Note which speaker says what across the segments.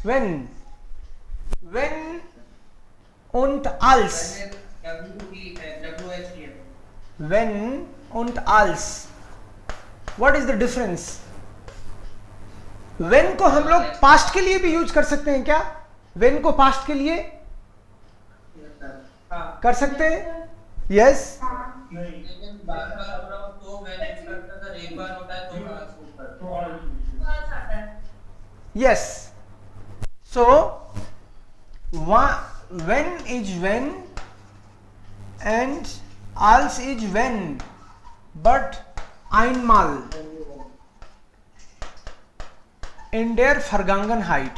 Speaker 1: When und als. When und als. What is the difference? When को हम लोग past के लिए भी यूज कर सकते हैं क्या? When को पास्ट के लिए कर सकते हैं? Yes. Yes. So when is when and als is when, but einmal in der Vergangenheit.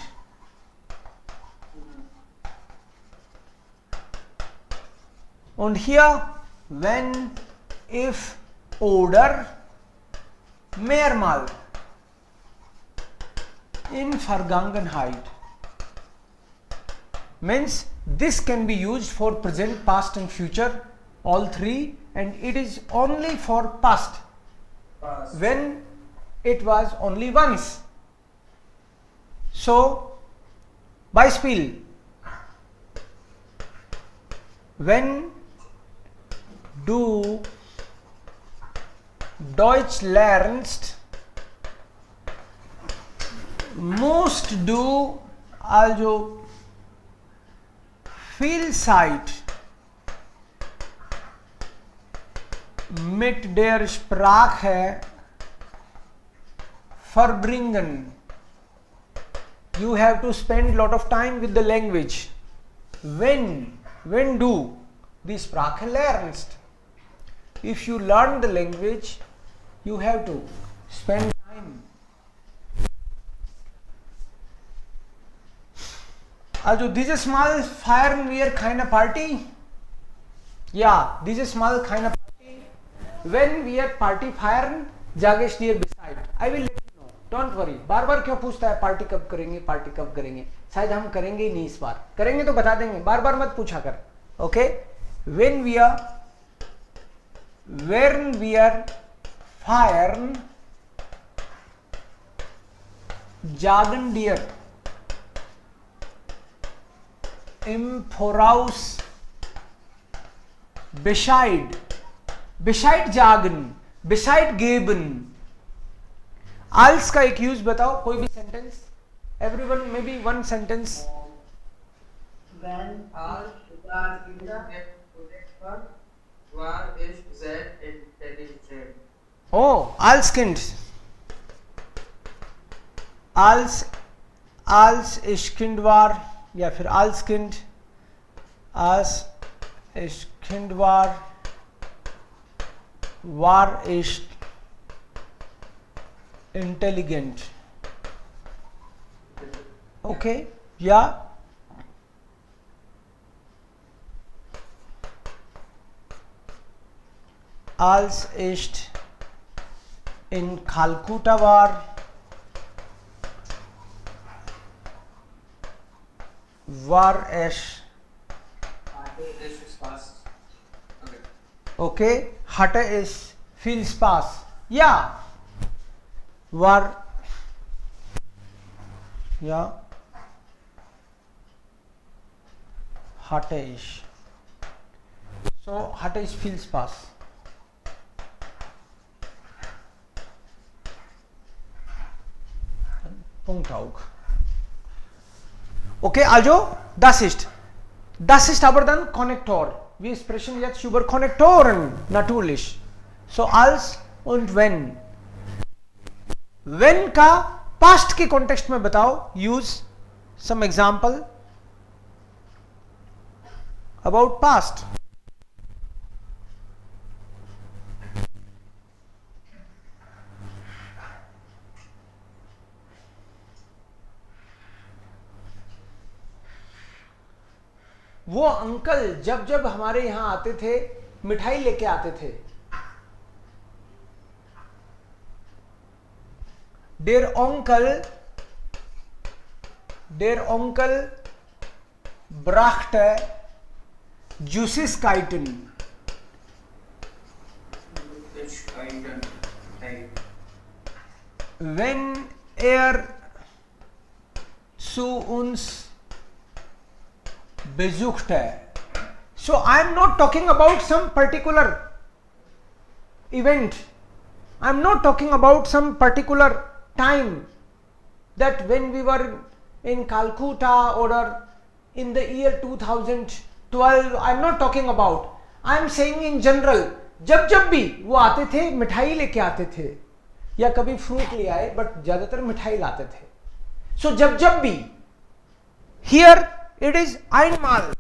Speaker 1: Und hier wenn, if oder mehrmal in Vergangenheit means this can be used for present, past and future, all three, and it is only for past when it was only once. So Beispiel, when du Deutsch lernst, musst du also viel Zeit mit der Sprache verbringen. You have to spend lot of time with the language. Wenn du die Sprache lernst, if you learn the language, you have to spend time. Also dieses Mal feiern wir keine Party. Ja, dieses Mal keine Party. When we are party feiern, sage ich dir Bescheid. I will let you know. Don't worry. बार बार क्यों पूछता है party कब करेंगे, party कब करेंगे? शायद हम करेंगे ही नहीं इस बार. करेंगे तो बता देंगे. बार बार मत पूछा कर. Okay? When we are feiern, sagen dir im Voraus Bescheid. Bescheid sagen, Bescheid geben. als का एक यूज बताओ, कोई भी sentence. Everyone may be one sentence.
Speaker 2: When als war ich sehr intelligent.
Speaker 1: Oh, als Kind. als ich Kind war, या फिर als Kind, als ich Kind war ich intelligent. Okay, ja. Als ich in Kalkutta war ich okay, hatte ich viel Spaß. Ja, hatte ich. So hatte ich viel Spaß. Punkt auch. Okay, also das ist aber dann Konnektor. Wir sprechen jetzt über Konnektoren natürlich. So als und wenn. When का past के context में बताओ. Use some example about past. वो uncle जब जब हमारे यहां आते थे मिठाई लेके आते थे. Der Onkel brachte Süßigkeiten. Wenn zu uns besucht है. So I am not talking about some particular event. I am not talking about some particular time, that when we were in Calcutta or in the year 2012. I am not talking about. I am saying in general. जब जब भी वो आते थे मिठाई लेके आते थे, या कभी फ्रूट ले आए, बट ज्यादातर मिठाई लाते थे. सो जब जब भी, here it is einmal,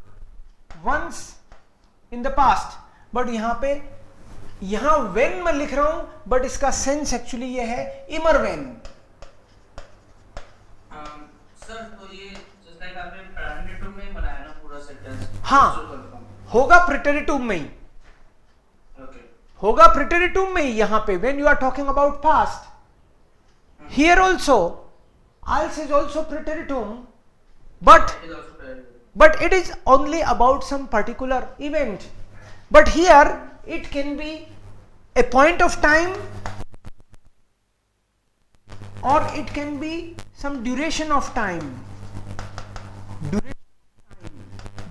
Speaker 1: once in the past. But यहां पे, यहां when मैं लिख रहा हूं, बट इसका सेंस एक्चुअली ये है immer when.
Speaker 2: सर तो ये जस्ट लाइक आपने प्रेटेरिटिव में बनाया ना पूरा सेंटेंस.
Speaker 1: हाँ, होगा प्रेटेरिटिव में ही. होगा प्रेटेरिटिव में ही यहां पे when you are talking about past. Here also als is also preteritum, but it is only about some particular event. But here it can be a point of time, or it can be some duration of time.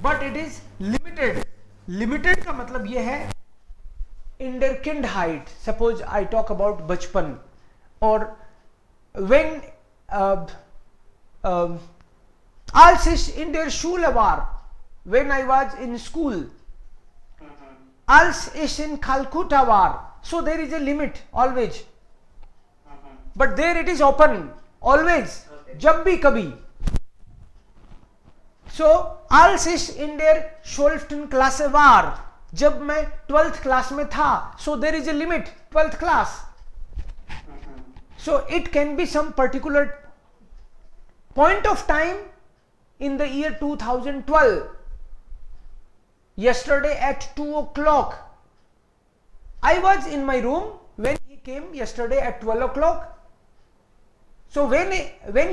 Speaker 1: But it is limited. Limited का मतलब ये है in their kindheit. Suppose I talk about bachpan, or when als ich in der Schule war, when I was in school, als ich in Calcutta war. So there is a limit always, but there it is open always. जब भी कभी. So als ich in der 12th Klasse war, जब मैं 12th class में था. So there is a limit, 12th class. So it can be some particular point of time in the year 2012. Yesterday at 2 o'clock I was in my room when he came yesterday at 12 o'clock. So when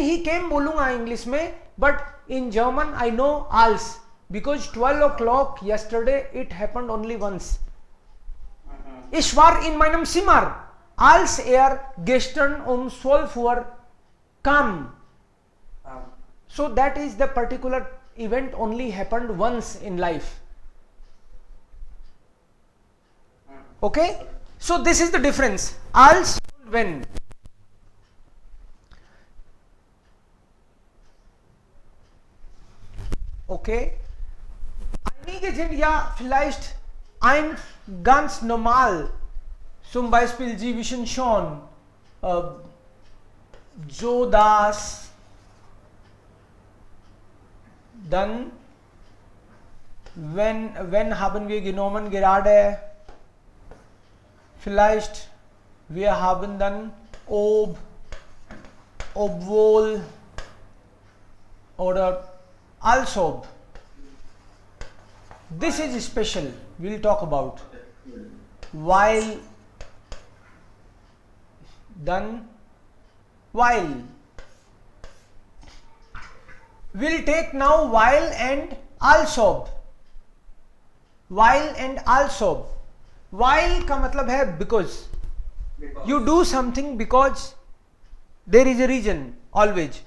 Speaker 1: he came बोलूंगा English में, but in German I know als, because 12 o'clock yesterday it happened only once. Ich war in meinem Zimmer, als gestern 12 Uhr kam. So that is the particular event only happened once in life. Okay, so this is the difference. Als und when. Okay, einige sind ja vielleicht ein ganz normal, zum Beispiel Sie wissen schon, so das, dann wenn haben wir genommen gerade, vielleicht wir haben dann ob, obwohl oder also. This is special, we will talk about. While, then, while. We'll take now while and also. While and also. While का मतलब है because. You do something because there is a reason always.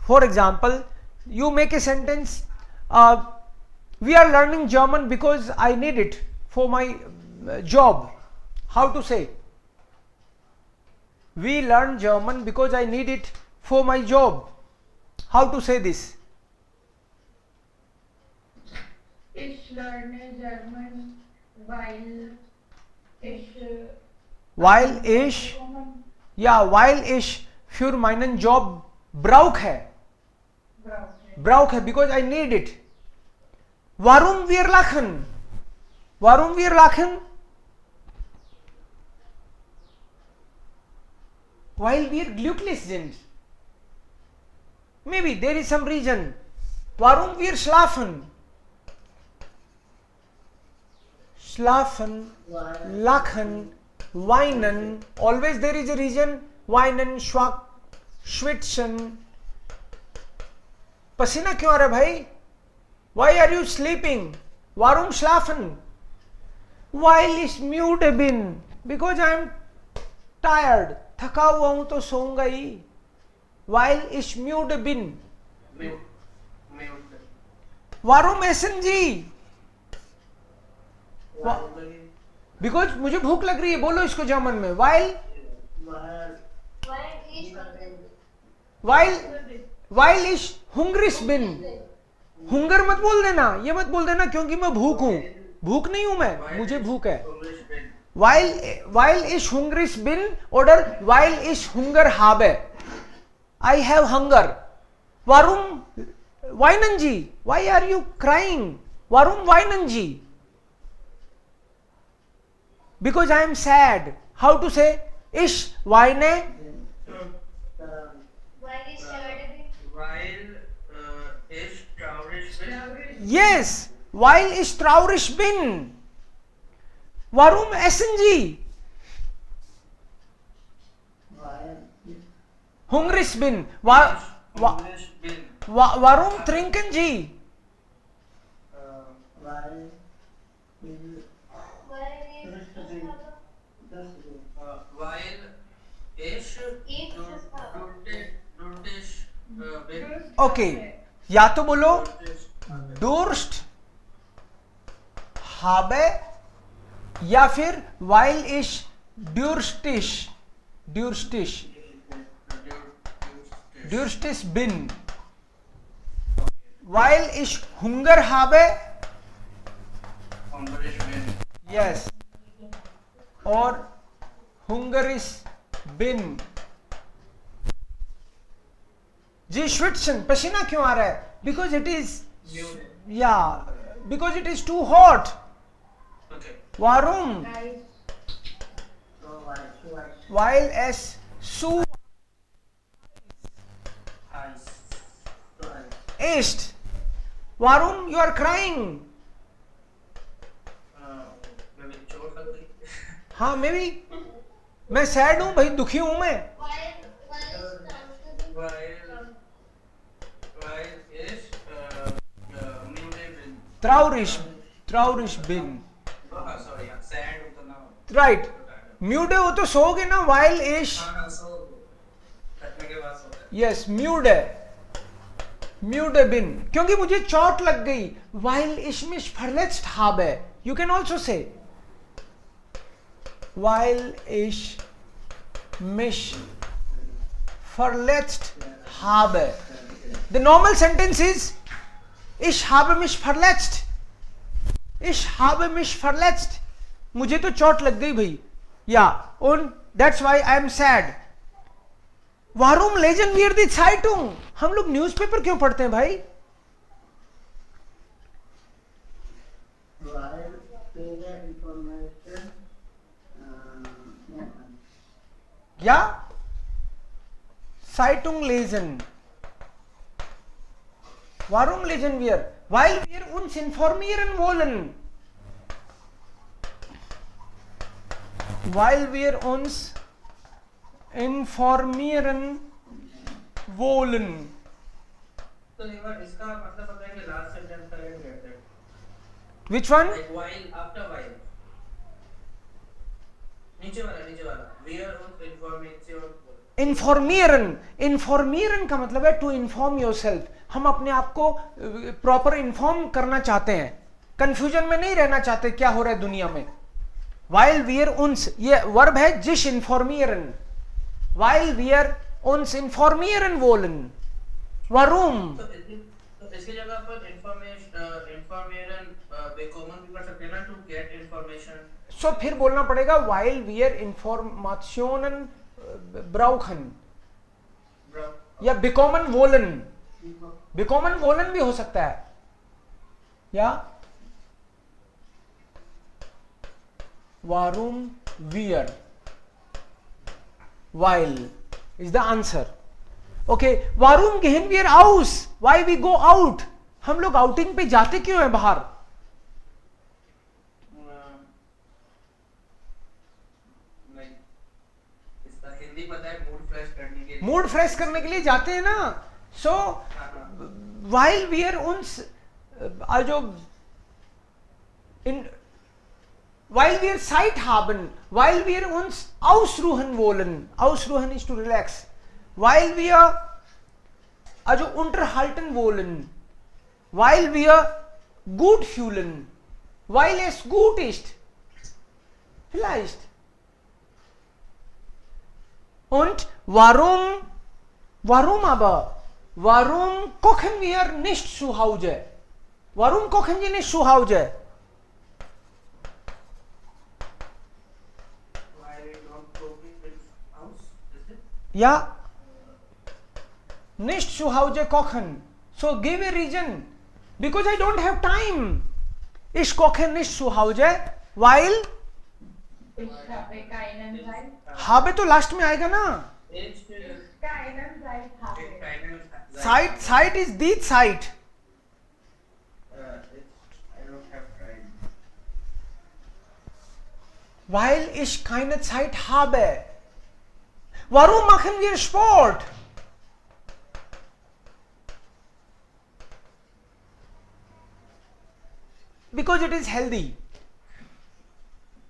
Speaker 1: For example, you make a sentence, we are learning German because I need it for my job. How to say? We learn German because I need it for my job. How to say this?
Speaker 3: Ich lerne German,
Speaker 1: while ich, ja, while ich für meinen Job brauche. Brauche, because I need it. Warum wir lachen? Warum wir lachen? While wir glücklich sind. Maybe there is some reason. Warum wir schlafen? Schlafen, lachen, weinen. Always there is a reason. Weinen, schwitzen. पसीना क्यों आ रहा है भाई? Why are you sleeping? Warum schlafen? While ich müde bin, because I am tired. थका हुआ हूं तो सोऊंगा ही. While ich müde bin,
Speaker 2: म्यूट
Speaker 1: वारुम एसन जी, बिकॉज मुझे भूख लग रही है, बोलो इसको जर्मन में। वाइल इश हुंग्रिस बिन, हुंगर मत बोल देना, ये मत बोल देना क्योंकि मैं भूख हूं, भूख नहीं हूं मैं, मुझे भूख है। वाइल इश हुंग्रिस बिन oder वाइल इश हुंगर habe, आई हैव हंगर। वारुम weinen जी, why are you crying? Warum weinen जी? Because I am sad. How to say? Ich weine. Yes, while ich traurig bin. Warum essen Sie? Hungrig bin. Warum trinken Sie? Okay, या तो बोलो दुर्स्ट habe या फिर while ich durstig bin, while ich Hunger habe, yes, और hungrig bin। जी schwitzen, पसीना क्यों आ रहा है? Because it is, yeah, because it is too hot। Warum? While es so ist। Warum you are crying? हाँ, may be मैं sad हूं भाई, दुखी हूं मैं। ट्राउरिश बिन, राइट। म्यूड है वो तो सोओगे ना, वाइल इश, यस म्यूड है, म्यूड बिन, क्योंकि मुझे चोट लग गई। वाइल इश मिश फर्लेट्स्ट habe, you can also say while ich mich verletzt habe. The normal sentence is ich habe mich verletzt, ich habe mich verletzt, मुझे तो चोट लग गई भाई, या und that's why I am sad। Warum lesen wir die Zeitung? हम लोग newspaper क्यों पढ़ते हैं भाई? या Zeitung lesen। Warum lesen wir? Weil wir uns informieren wollen। Weil wir uns informieren wollen।
Speaker 2: तो एक बार इसका मतलब पता है कि लास्ट सेंटेंस का एंड रहता है।
Speaker 1: Which one?
Speaker 2: Like while, after while। नीचे वाला we are on
Speaker 1: informieren। informieren का मतलब है टू इन्फॉर्म योरसेल्फ, हम अपने आप को प्रॉपर इन्फॉर्म करना चाहते हैं, कंफ्यूजन में नहीं रहना चाहते क्या हो रहा है दुनिया में। while wir uns, ये वर्ब है जिश informieren, while wir uns informieren wollen। warum?
Speaker 2: तो इसकी जगह पर informieren bekommen भी कर सकते हैं ना, to get information।
Speaker 1: सो फिर बोलना पड़ेगा while wir Informationen brauchen, या bekommen wollen। bekommen wollen भी हो सकता है, या warum wir, while is the answer। okay, warum gehen wir aus? why we go out? हम लोग आउटिंग पे जाते क्यों हैं बाहर? मूड फ्रेश करने के लिए जाते हैं ना। सो वाइल वी आर उन्स जो इन while wir Zeit haben, while wir uns ausruhen wollen, ausruhen is to relax, while wir also unterhalten wollen, weil wir gut fühlen, weil es gut ist. Vielleicht. Und warum aber? Warum kochen wir nicht zu Hause? Warum kochen wir nicht zu Hause?
Speaker 2: Why we don't cook it in house? Is it?
Speaker 1: Ja, nicht zu Hause kochen. So give a reason. Because I don't have time. Ich koche nicht zu Hause, weil
Speaker 3: Ich habe keinen Zeit.
Speaker 1: habe तो last में आएगा ना.
Speaker 2: Ich
Speaker 3: Keinen Zeit habe.
Speaker 2: keine
Speaker 1: Zeit is the Zeit.
Speaker 2: I don't have time.
Speaker 1: Weil ich keine Zeit habe. Warum machen wir Sport? Because it is healthy.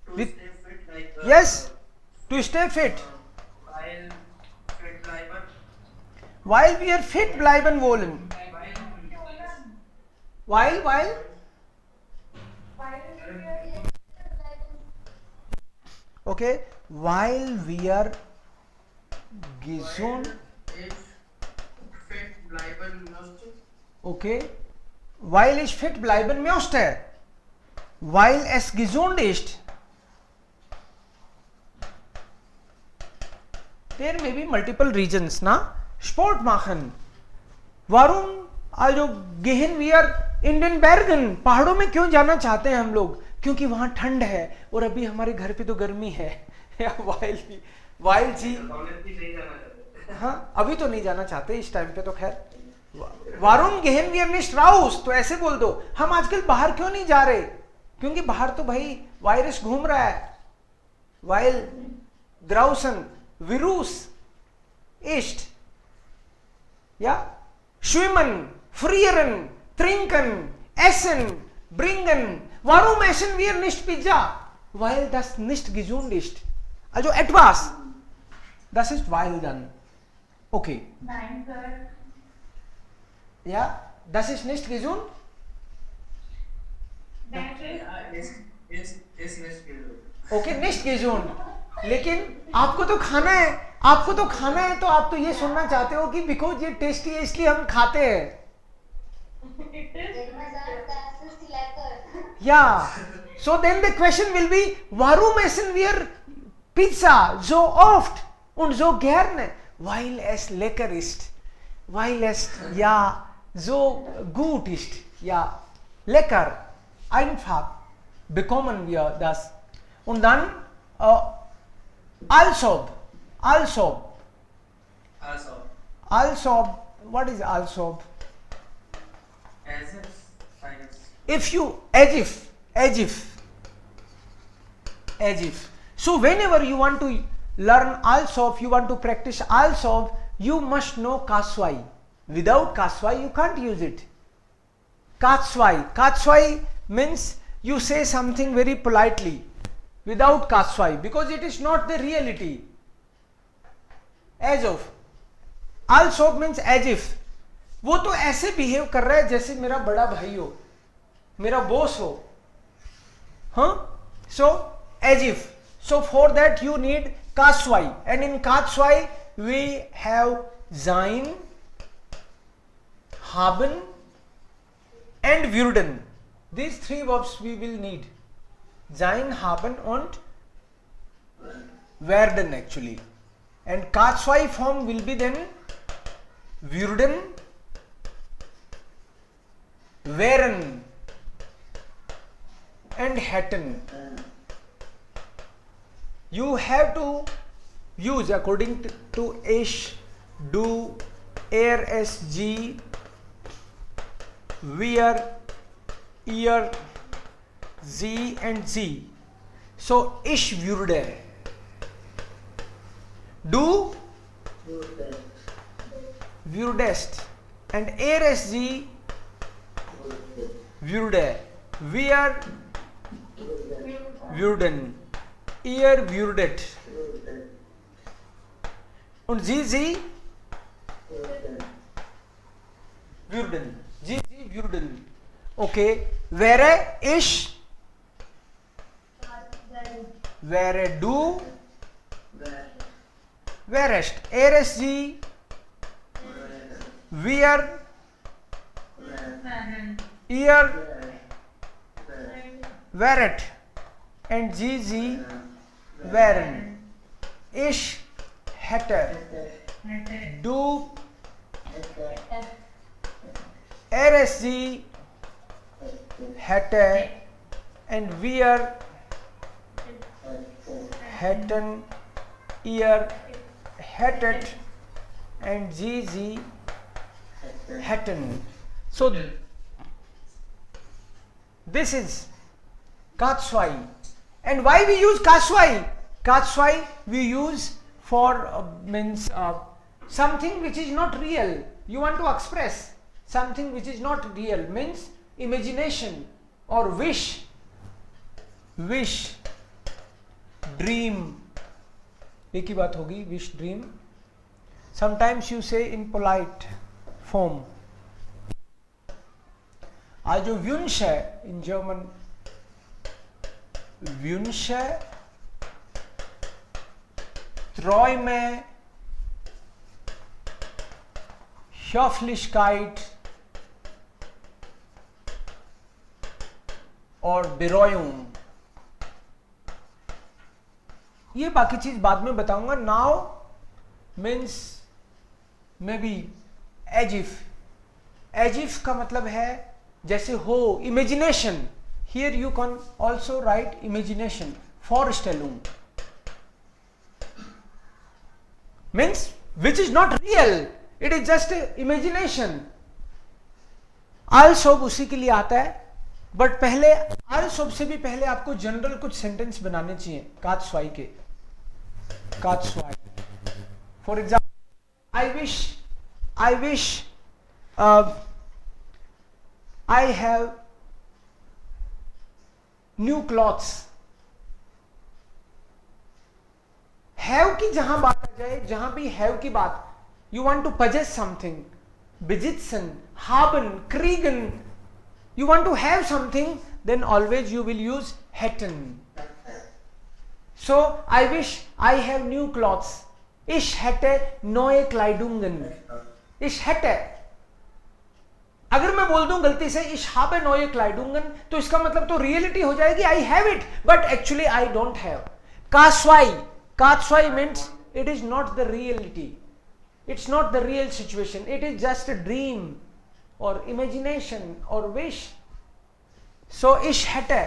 Speaker 2: To
Speaker 1: With-
Speaker 2: stay fit like
Speaker 1: Yes, to stay fit.
Speaker 2: while fit bleiben.
Speaker 1: While wir fit bleiben wollen.
Speaker 2: While
Speaker 1: While okay, while we are gesund,
Speaker 2: ich fit bleiben möchte.
Speaker 1: okay, while ich fit bleiben möchte, while es gesund ist. There may be multiple reasons, na? Sport machen. Warum also gehen wir in den Bergen? पहाड़ों में क्यों जाना चाहते हैं हम लोग? क्योंकि वहां ठंड है और अभी हमारे घर पे तो गर्मी है. while जी
Speaker 2: कॉलेज भी नहीं जाना चाहते.
Speaker 1: हाँ अभी तो नहीं जाना चाहते इस टाइम पे तो खैर. वारुम गेहन वी निस्ट राउस तो ऐसे बोल दो. हम आजकल बाहर क्यों नहीं जा रहे? क्योंकि बाहर तो भाई वायरस घूम रहा है. While draußen Virus ist. Ja? Schwimmen, frieren, trinken, essen, bringen. Warum essen wir nicht Pizza? Weil das nicht gesund ist. Also etwas. Das ist weil dann. Okay.
Speaker 3: Nein, Sir.
Speaker 1: Ja? Das ist nicht gesund?
Speaker 3: That is
Speaker 2: Is nicht gesund.
Speaker 1: Okay nicht gesund. लेकिन आपको तो खाना है तो आप तो ये सुनना चाहते हो कि बिकॉज ये टेस्टी है इसलिए हम खाते हैं. Ja, so then the question will be, warum essen wir Pizza so oft und so gerne? Weil es lecker ist, weil es ja so gut ist, ja lecker, einfach bekommen wir das. Und dann also, what is also?
Speaker 2: As if science.
Speaker 1: If you as if. So whenever you want to learn also, you want to practice also, you must know kaswai. Without kaswai you can't use it. Kaswai means you say something very politely without kaswai because it is not the reality. As of. Also means as if. वो तो ऐसे behave कर रहा है जैसे मेरा बड़ा भाई हो, मेरा बॉस हो. हाँ? So as if. So for that you need kaswai, and in kaswai we have sein, haben and würden. These three verbs we will need. Sein, haben und werden actually. And kaswai form will be then würden, wären and hätten. You have to use according to ish, do, er, sg, wir, ihr, sie and sie. So ich würde. Du würdest and er, sg würde. Wir würden. Ihr würdet. Und sie würden. Ji würden. Okay. Wäre ich, wäre du, wärest. Eres sie, wir, ihr, wäret. And sie wären. Ich hätte, du, eres sie, hätte, and wir hätten, ihr hättet, and sie hätten. So this is Katswai. And why we use Katswai? Katswai we use for means something which is not real. You want to express something which is not real, means imagination or wish, dream. एक ही बात होगी, wish, dream. Sometimes you say in polite form. आज जो Wunsch है in German, Wunsch Träume, Höflichkeit और Bereuung. ये बाकी चीज बाद में बताऊंगा. Now means maybe as if. As if का मतलब है जैसे हो, imagination. Here you can also write imagination. Vorstellung means which is not real, it is just imagination. आल शब्द उसी के लिए आता है, बट पहले आल शब्द से भी पहले आपको जनरल कुछ सेंटेंस बनाने चाहिए कात्स्वाई के. कात्स्वाई for example, I wish I have new clothes. Have की जहां बात आ जाए, जहां भी हैव की बात, you want to possess something, besitzen, haben, kriegen, you want to have something, then always you will use hätten. So I wish I have new clothes. Ich hätte neue Kleidungen. Ich hätte. अगर मैं बोल दूं गलती से ich habe neue Kleidungen, तो इसका मतलब तो रियलिटी हो जाएगी I have it, but actually I don't have. Katswai means it is not the reality. It's not the real situation. It is just a dream or imagination or wish. So ich hätte.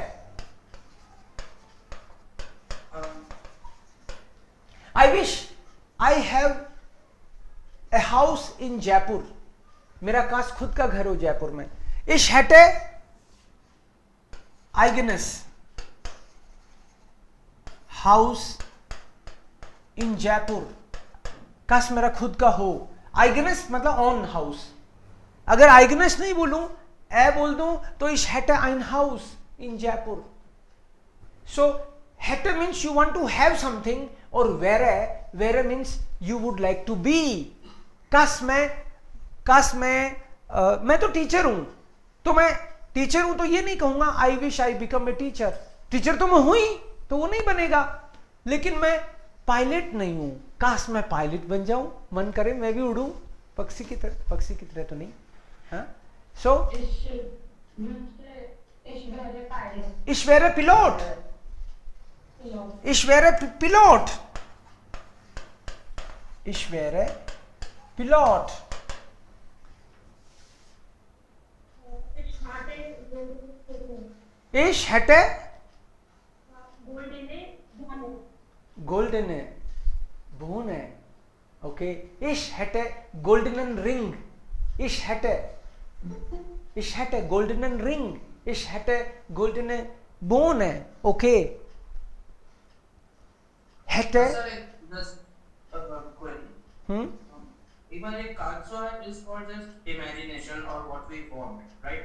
Speaker 1: I wish I have a house in Jaipur. मेरा काश खुद का घर हो जयपुर में. Ich hätte eigenes house in Jaipur. काश मेरा खुद का हो. आइगनेस मतलब ऑन हाउस. अगर आइगनेस नहीं बोलूं, ए बोल दूं, तो इस हैटे ein हाउस इन जयपुर. सो हैटे means you want to have something, और वेरे means you would like to be. काश मैं तो टीचर हूं, तो मैं टीचर हूं तो ये नहीं कहूंगा आई wish I become a teacher. Teacher तो मैं हूं ही, तो वो नहीं बनेगा. लेकिन मैं पायलट नहीं हूं, काश मैं पायलट बन जाऊं, मन करे मैं भी उड़ूं पक्षी की तरह तो नहीं. हाँ, सो ich wäre Pilot. Ich wäre Pilot. Ich wäre Pilot. Ich hätte goldene Bohne. Okay. Ich hätte goldenen Ring. Ich hätte goldenen Ring. Ich hätte goldene Bohne. Okay. Hätte.
Speaker 2: Even a Katswai is for just imagination or what we want, right?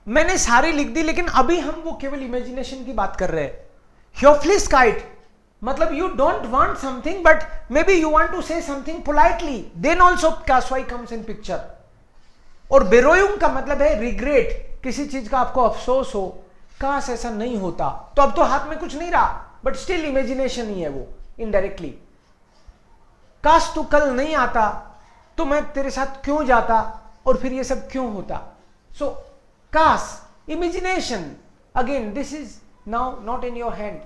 Speaker 1: मैंने सारी लिख दी, लेकिन अभी हम वो केवल imagination की बात कर रहे हैं. Höflichkeit मतलब you don't want something, but maybe you want to say something politely, then also Katswai comes in picture. और बेरोयुंग का मतलब है रिग्रेट, किसी चीज का आपको अफसोस हो, काश ऐसा नहीं होता। तो अब तो हाथ में कुछ नहीं रहा, बट स्टिल इमेजिनेशन ही है वो इनडायरेक्टली। काश तू कल नहीं आता तो मैं तेरे साथ क्यों जाता और फिर ये सब क्यों होता। सो काश, imagination, again this is now not in your hand,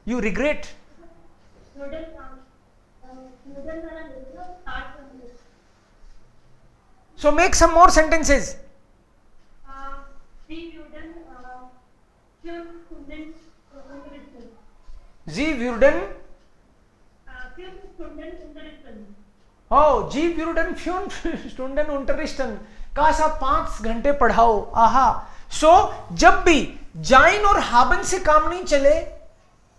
Speaker 1: you regret. So make some more sentences. Sie würden oh, Sie würden 5 Stunden unterrichten. काश आप 5 घंटे पढ़ाओ। आहा। सो जब भी जाइन और हाबन से काम नहीं चले,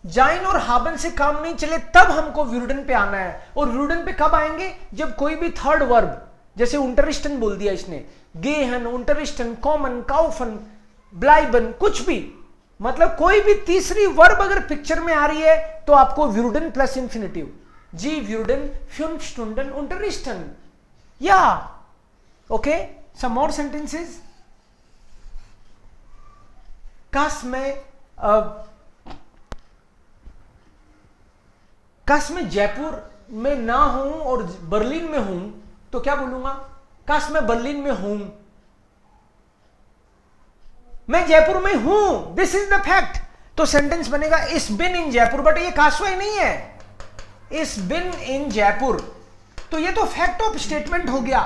Speaker 1: जाइन और हाबन से काम नहीं चले, तब हमको व्यूर्डन पे आना है। और व्यूर्डन पे कब आएंगे? जब कोई भी थर्ड वर्ब, जैसे unterrichten बोल दिया इसने, गेहन, unterrichten, कॉमन, काउफन, ब्लाइबन, कुछ भी, मतलब कोई भी तीसरी वर्ब अगर पिक्चर में आ रही है तो आपको व्यूर्डन प्लस इंफिनिटिव, जी व्यूर्डन 5 Stunden unterrichten। या ओके, सम मोर सेंटेंसेस। काश मैं जयपुर में ना हूं और बर्लिन में हूं तो क्या बोलूंगा? काश मैं बर्लिन में हूं। मैं जयपुर में हूं, दिस इज द फैक्ट। तो सेंटेंस बनेगा इस बिन इन जयपुर, बट ये काशवाई नहीं है, इस बिन इन जयपुर। तो ये तो फैक्ट ऑफ स्टेटमेंट हो गया।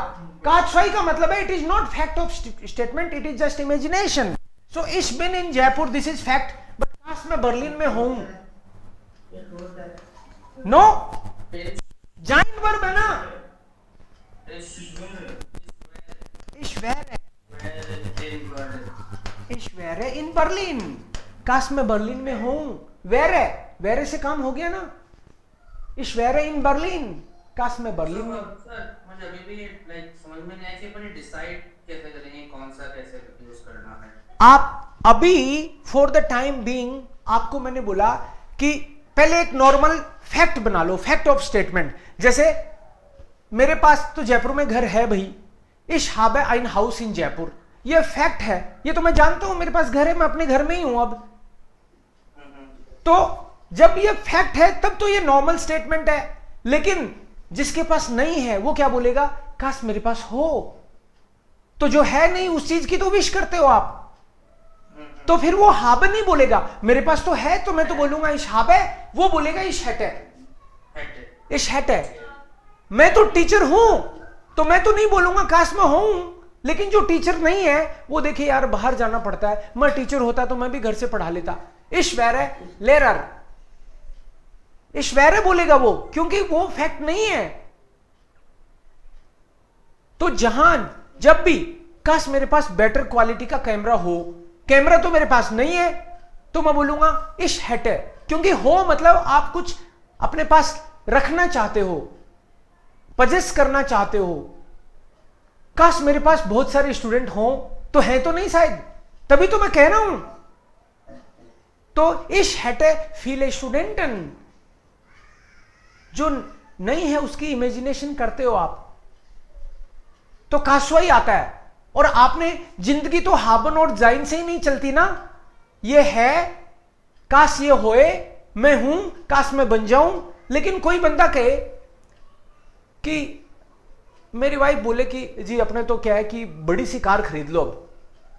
Speaker 1: काशवाई का मतलब है it is not fact of statement, it is just imagination. So इस बिन इन Jaipur, this is fact, but काश मैं बर्लिन में हूं, नो, जाइन वर्ब है ना, इश्वेरे इन बर्लिन। काश मैं बर्लिन में हूं, वेरे, वेरे से काम हो गया ना, इश्वेरे इन बर्लिन, काश मैं बर्लिन में।
Speaker 2: सर मुझे अभी भी लाइक समझ में नहीं आया कि अपन डिसाइड कैसे करेंगे, कौन सा कैसे यूज करना है।
Speaker 1: आप अभी फॉर द टाइम बीइंग, आपको मैंने बोला कि पहले एक नॉर्मल फैक्ट बना लो, फैक्ट ऑफ स्टेटमेंट। जैसे मेरे पास तो जयपुर में घर है भाई, इश हाब ein हाउस इन जयपुर, ये फैक्ट है, ये तो मैं जानता हूं, मेरे पास घर है, मैं अपने घर में ही हूं अब। तो जब ये फैक्ट है तब तो ये नॉर्मल स्टेटमेंट है। लेकिन जिसके पास नहीं है वो क्या बोलेगा? काश मेरे पास हो। तो जो है नहीं उस चीज की तो विश करते हो आप, तो फिर वो हाब नहीं बोलेगा, मेरे पास तो है तो मैं तो बोलूंगा इश हाब है, वो बोलेगा इश हैट है, इश हैट है। मैं तो टीचर हूं तो मैं तो नहीं बोलूंगा काश मैं हूं। लेकिन जो टीचर नहीं है वो देखिए यार बाहर जाना पड़ता है, मैं टीचर होता तो मैं भी घर से पढ़ा लेता, इश वेरे लेरर, इश वेरे बोलेगा वो, क्योंकि वो फैक्ट नहीं है। तो जब भी काश मेरे पास बेटर क्वालिटी का कैमरा हो, कैमरा तो मेरे पास नहीं है, तो मैं बोलूंगा इश हैट है, क्योंकि हो मतलब आप कुछ अपने पास रखना चाहते हो, पजेस करना चाहते हो। काश मेरे पास बहुत सारे स्टूडेंट हों, तो है तो नहीं शायद, तभी तो मैं कह रहा हूं। तो इश हैटे फील स्टूडेंटन, जो नहीं है उसकी इमेजिनेशन करते हो आप, तो काशवाई आता है। और आपने जिंदगी तो हाबन और जाइन से ही नहीं चलती ना, ये है काश ये होए, मैं हूं, काश मैं बन जाऊं। लेकिन कोई बंदा कहे कि मेरी वाइफ बोले कि जी अपने तो क्या है कि बड़ी सी कार खरीद लो,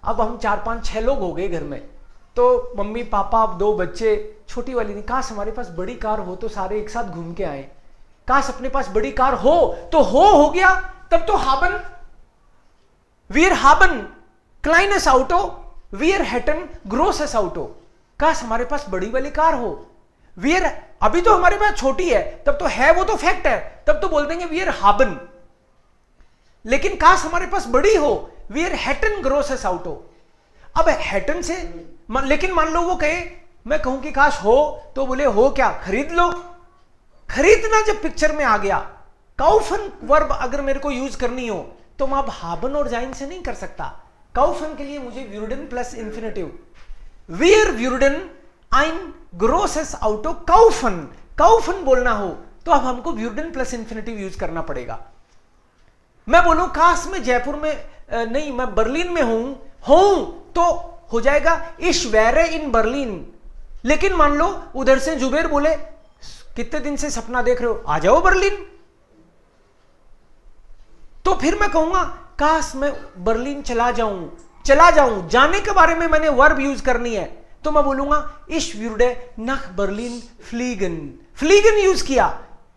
Speaker 1: अब हम 4 5 6 लोग हो गए घर में, तो मम्मी पापा 2 बच्चे, छोटी वाली नहीं, काश हमारे पास बड़ी कार हो तो सारे एक साथ घूम के आए, काश अपने पास बड़ी कार हो, तो हो गया, तब तो हाबन, वीर हाबन क्लाइनस आउटो, वीर हैटन ग्रोसस आउटो। काश हमारे पास बड़ी वाली कार हो, वीर अभी तो हमारे पास छोटी है, तब तो है, वो तो फैक्ट है, तब तो बोल देंगे वीर हाबन। लेकिन काश हमारे पास बड़ी हो, वीर हैटन ग्रोसस आउटो। अब हैटन से लेकिन मान लो वो कहे, मैं कहूं कि काश हो, तो बोले हो क्या, खरीद लो। खरीदना जब पिक्चर में आ गया, काउफन वर्ब अगर मेरे को यूज करनी हो तो मैं अब हाबन और जाइन से नहीं कर सकता। काउफन के लिए मुझे व्यूर्डन प्लस इंफिनिटिव, वीर व्यूर्डन ein ग्रोसस आउटो काउफन बोलना हो तो अब हमको व्यूर्डन प्लस इंफिनिटिव यूज करना पड़ेगा। मैं बोलूं काश मैं जयपुर में नहीं, मैं बर्लिन में हूं तो हो जाएगा इश वेरे इन बर्लिन। लेकिन मान लो उधर से जुबेर बोले कितने दिन से सपना देख रहे हो, आ जाओ बर्लिन, तो फिर मैं कहूंगा काश मैं बर्लिन चला जाऊं। जाने के बारे में मैंने वर्ब यूज करनी है, तो मैं बोलूंगा इश व्यूडे नख बर्लिन फ्लीगन। फ्लीगन यूज किया,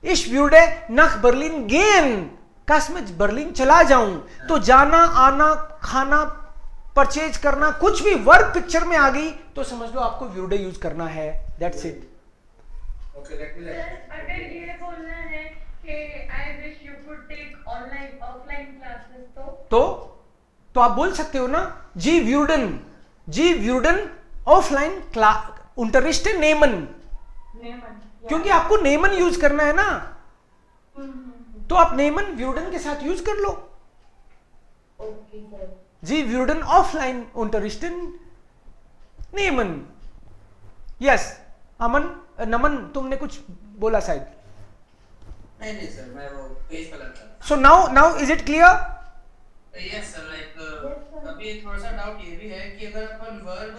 Speaker 1: इश व्यूडे नख बर्लिन गेन, काश मैं बर्लिन चला जाऊं। तो जाना, आना, खाना, परचेज करना, कुछ भी वर्ब पिक्चर में आ गई तो समझ लो आपको व्यूडे यूज करना है। That's it.
Speaker 2: Okay, let me
Speaker 3: sir अगर ये बोलना है कि I wish you could take online offline classes
Speaker 1: तो आप बोल सकते हो ना जी व्यूडन ऑफलाइन unterrichte nehmen, क्योंकि आपको नेमन यूज करना है ना, तो आप नेमन व्यूडन के साथ यूज कर लो।
Speaker 3: Okay sir.
Speaker 1: जी व्यूडन offline unterrichten nehmen। Yes Aman, Naman तुमने कुछ बोला शायद।
Speaker 2: नहीं सर, मैं वो पेज पर लगा था।
Speaker 1: So now is it clear?
Speaker 2: Yes sir, अभी थोड़ा सा डाउट ये भी है कि अगर अपन वर्ब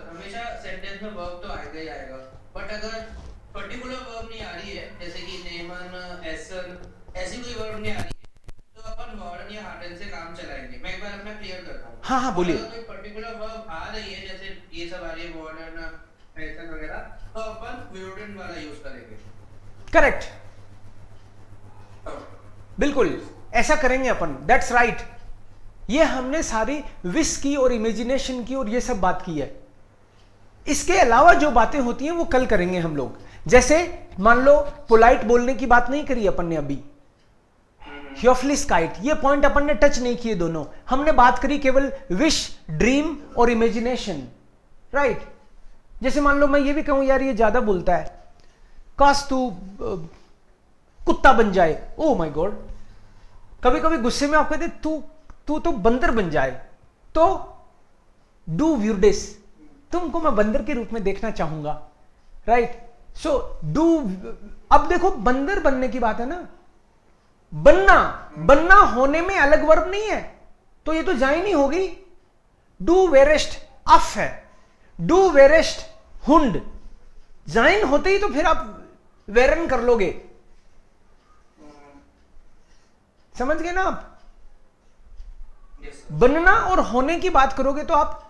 Speaker 2: हमेशा सेंटेंस में वर्ब तो आएगा ही आएगा, बट अगर पर्टिकुलर वर्ब नहीं आ रही है, जैसे कि नेमन, एसन, ऐसी कोई वर्ब नहीं आ रही है, तो अपन वार्डन या हार्डन से काम चलाएंगे। मैं एक बार अपना क्लियर करता हूं।
Speaker 1: हाँ बोलिए।
Speaker 2: अगर कोई पर्टिकुलर वर्ब आ रही है, जैसे ये सब आ रही है वार्डन, एसन वगैरह, तो अपन व्यूडन वाला यूज करेंगे।
Speaker 1: करेक्ट, बिल्कुल ऐसा करेंगे अपन। That's right. ये हमने सारी विश की और इमेजिनेशन की और ये सब बात की है। इसके अलावा जो बातें होती हैं वो कल करेंगे हम लोग। जैसे मान लो पोलाइट बोलने की बात नहीं करी अपन ने अभी, ह्योफ्लिस्काइट, ये पॉइंट अपन ने टच नहीं किए दोनों। हमने बात करी केवल विश, ड्रीम और इमेजिनेशन, राइट। जैसे मान लो मैं ये भी कहूं यार ये ज्यादा बोलता है, काश तू कुत्ता बन जाए, ओ माय गॉड। कभी कभी गुस्से में आप कहते तू तो बंदर बन जाए, तो डू व्यूडिस, तुमको मैं बंदर के रूप में देखना चाहूंगा, राइट। सो डू, अब देखो बंदर बनने की बात है ना, बनना होने में अलग वर्ब नहीं है, तो ये तो जाइन ही होगी। डू वेरेस्ट अफ है, डू वेरेस्ट हुंड, जाइन होते ही तो फिर आप वेरन कर लोगे, समझ गए ना आप। बनना और होने की बात करोगे तो आप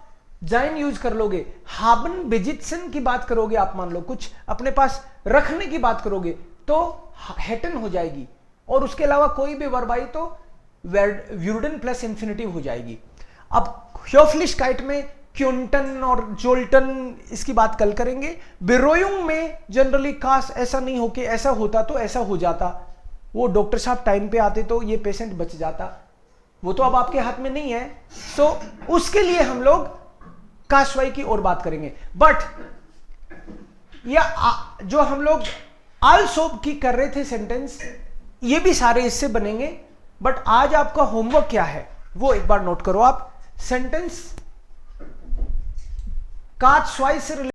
Speaker 1: जाइन यूज कर लोगे। हाबन बेजिटसन की बात करोगे आप, मान लो कुछ अपने पास रखने की बात करोगे तो हेटन हो जाएगी, और उसके अलावा कोई भी वर्ब आई तो व्यूडन प्लस इंफिनिटिव हो जाएगी। अब ह्योफ्लिस्काइट में क्यूंटन और जोल्टन, इसकी बात कल करेंगे। बिरोयुंग में जनरली काश ऐसा नहीं हो कि ऐसा होता तो ऐसा हो जाता, वो डॉक्टर साहब टाइम पे आते तो ये पेशेंट बच जाता, वो तो अब आपके हाथ में नहीं है। सो उसके लिए हम लोग काशवाई की और बात करेंगे। बट या जो हम लोग आल्सो की कर रहे थे सेंटेंस, ये भी सारे इससे बनेंगे। बट आज आपका होमवर्क क्या है वो एक बार नोट करो आप। सेंटेंस काशवाई से